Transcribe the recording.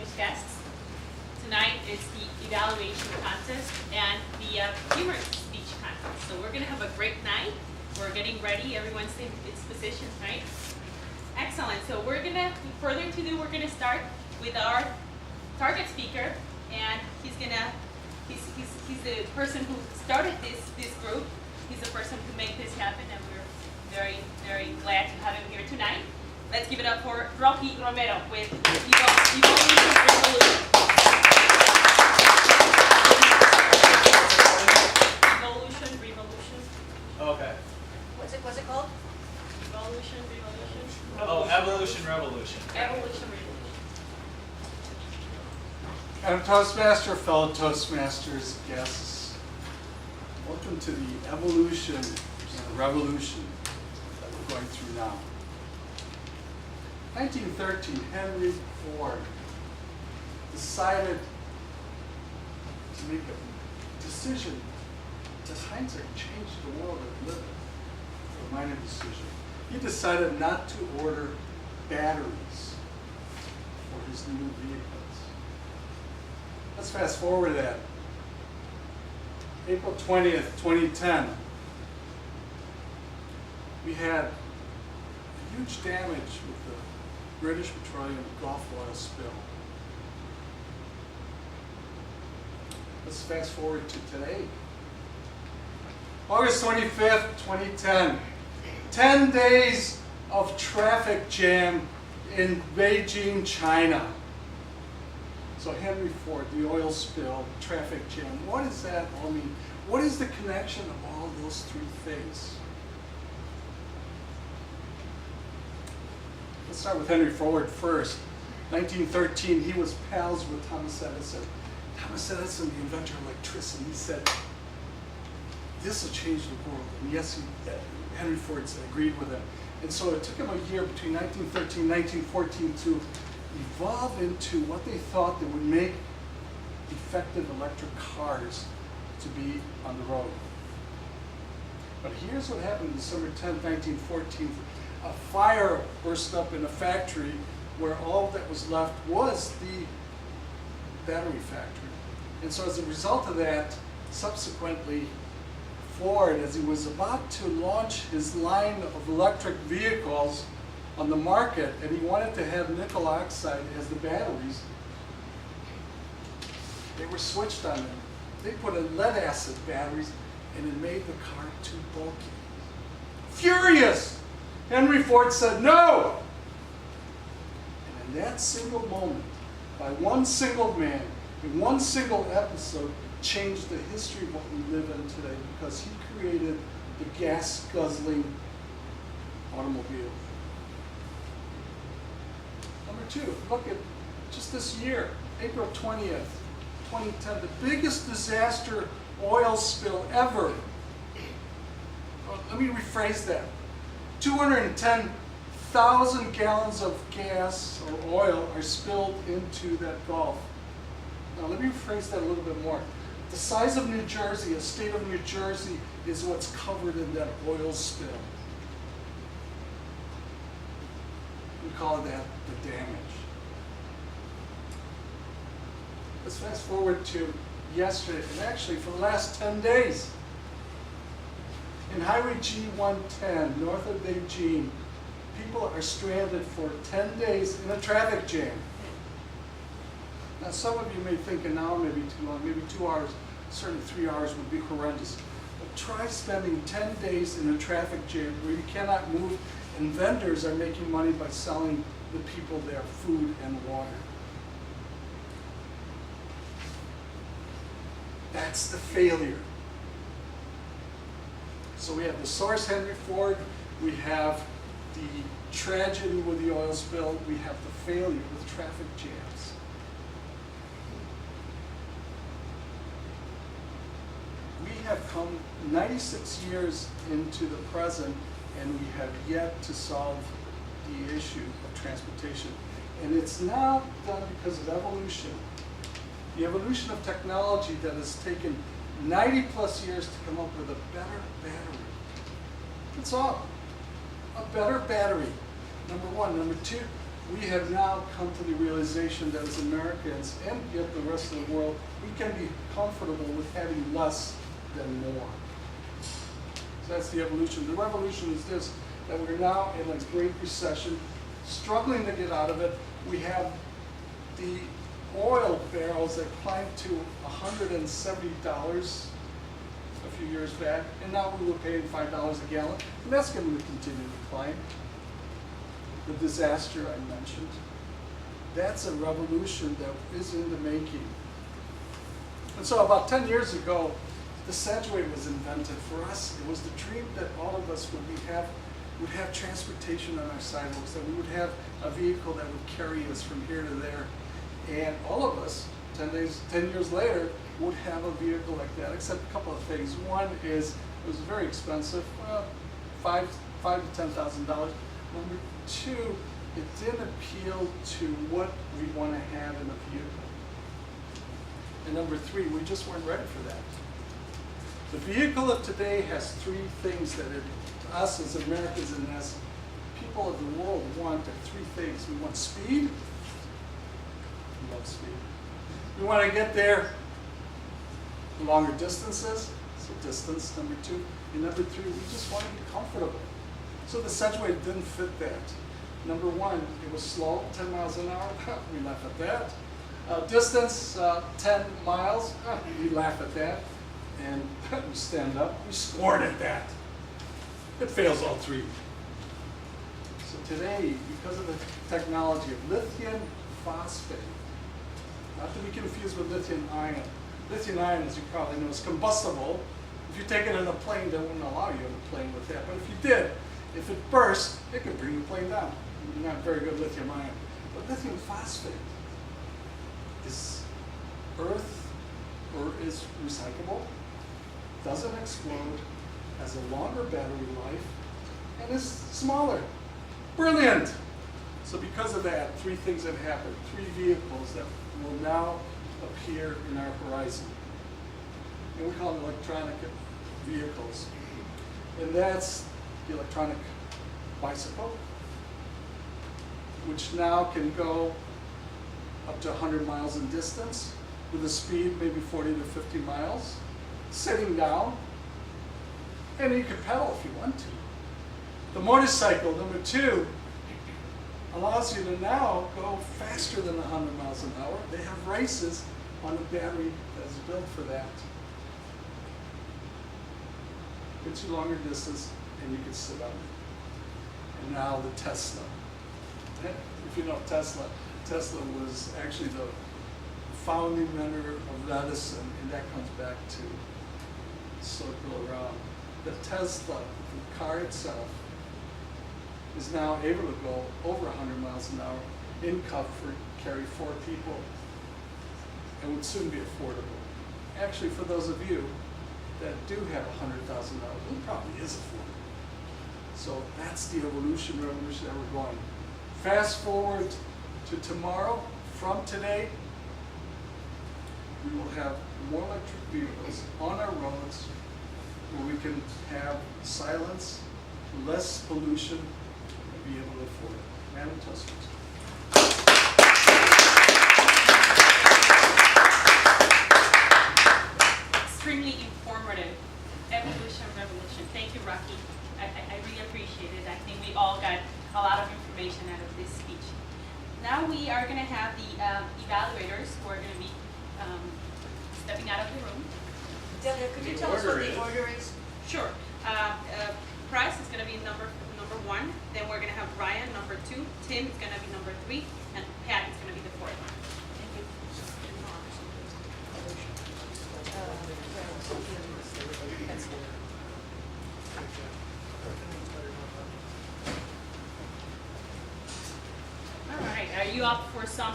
distinguished guests. Tonight is the evaluation contest and the humor speech contest. So we're going to have a great night. We're getting ready. Everyone's in its positions, right? Excellent. So we're going to, further ado, we're going to start with our target speaker, and he's the person who started this group. He's the person who made this happen, and we're very, very glad to have him here tonight. Let's give it up for Rocky Romero with Evolution Revolution. Revolution. Okay. What's it called? Evolution, revolution. Oh, Evolution Revolution. Evolution, revolution. Madam Toastmaster, fellow Toastmasters, guests, welcome to the evolution and revolution that we're going through now. 1913, Henry Ford decided to make a decision that hindsight changed the world that we live in for a minor decision. He decided not to order batteries for his new vehicles. Let's fast forward that. April 20th, 2010, we had huge damage with the British Petroleum Gulf oil spill. Let's fast forward to today. August 25th, 2010. 10 days of traffic jam in Beijing, China. So Henry Ford, the oil spill, traffic jam, what does that all mean? What is the connection of all those three things? Let's start with Henry Ford first. 1913, he was pals with Thomas Edison. Thomas Edison, the inventor of electricity, he said, this will change the world. And yes, Henry Ford agreed with him. And so it took him a year between 1913 and 1914 to evolve into what they thought that would make effective electric cars to be on the road. But here's what happened December 10, 1914. A fire burst up in a factory where all that was left was the battery factory. And so as a result of that, subsequently, Ford, as he was about to launch his line of electric vehicles on the market, and he wanted to have nickel oxide as the batteries, they were switched on them. They put in lead acid batteries, and it made the car too bulky. Furious! Henry Ford said no! And in that single moment, by one single man, in one single episode, changed the history of what we live in today, because he created the gas-guzzling automobile. Number two, look at just this year, April 20th, 2010, the biggest disaster oil spill ever. Well, let me rephrase that. 210,000 gallons of gas or oil are spilled into that Gulf. Now let me rephrase that a little bit more. The size of New Jersey, a state of New Jersey, is what's covered in that oil spill. We call that the damage. Let's fast forward to yesterday, and actually for the last 10 days. In Highway G110, north of Beijing, people are stranded for 10 days in a traffic jam. Now some of you may think an hour may be too long, maybe 2 hours, certainly 3 hours would be horrendous. But try spending 10 days in a traffic jam where you cannot move, and vendors are making money by selling the people there food and water. That's the failure. So we have the source, Henry Ford, we have the tragedy with the oil spill, we have the failure with traffic jams. We have come 96 years into the present, and we have yet to solve the issue of transportation. And it's now done because of evolution. The evolution of technology that has taken 90 plus years to come up with a better battery. That's all. A better battery, number one. Number two, we have now come to the realization that as Americans and yet the rest of the world, we can be comfortable with having less than more. So that's the evolution. The revolution is this, that we're now in a great recession, struggling to get out of it. We have the oil barrels that climbed to $170 a few years back, and now we were paying $5 a gallon, and that's going to continue to climb. The disaster I mentioned, that's a revolution that is in the making. And so about 10 years ago, the Sedgway was invented. For us, it was the dream that all of us would have transportation on our sidewalks, that we would have a vehicle that would carry us from here to there. And all of us, 10 years later, would have a vehicle like that, except a couple of things. One is it was very expensive, well, $5,000 to $10,000. Number two, it didn't appeal to what we want to have in a vehicle. And number three, we just weren't ready for that. The vehicle of today has three things that us as Americans and as people of the world want. Are three things. We want speed. We love speed. We want to get there longer distances, so distance, number two. And number three, we just want to be comfortable. So the Sedgway didn't fit that. Number one, it was slow, 10 miles an hour. We laugh at that. Distance, 10 miles. We laugh at that. And we stand up. We scorn at that. It fails all three. So today, because of the technology of lithium phosphate, not to be confused with lithium ion. Lithium ion, as you probably know, is combustible. If you take it in a plane, they wouldn't allow you in a plane with that. But if you did, if it burst, it could bring the plane down. Not very good lithium ion. But lithium phosphate is earth, or is recyclable, doesn't explode, has a longer battery life, and is smaller. Brilliant! So because of that, three things have happened. Three vehicles that will now appear in our horizon. And we call them electronic vehicles. And that's the electronic bicycle, which now can go up to 100 miles in distance with a speed maybe 40 to 50 miles, sitting down, and you can pedal if you want to. The motorcycle, number two, allows you to now go faster than 100 miles an hour. They have races on a battery that's built for that. Gets you longer distance, and you can sit on it. And now the Tesla. If you know Tesla, Tesla was actually the founding member of Edison, and that comes back to circle around. The Tesla, the car itself, is now able to go over 100 miles an hour in comfort, carry 4 people, and would soon be affordable. Actually, for those of you that do have $100,000, it probably is affordable. So that's the revolution that we're going. Fast forward to tomorrow, from today, we will have more electric vehicles on our roads where we can have silence, less pollution, and be able to afford it. Madam Trustees. Extremely informative. Evolution, revolution. Thank you, Rocky. I really appreciate it. I think we all got a lot of information out of this speech. Now we are going to have the evaluators who are going to be stepping out of the room. Delia, could you tell us what the order is? Sure. Price is going to be number 1. Then we're going to have Ryan, number 2. Tim is going to be number 3. And Pat is going to be the 4th. All right. Are you up for some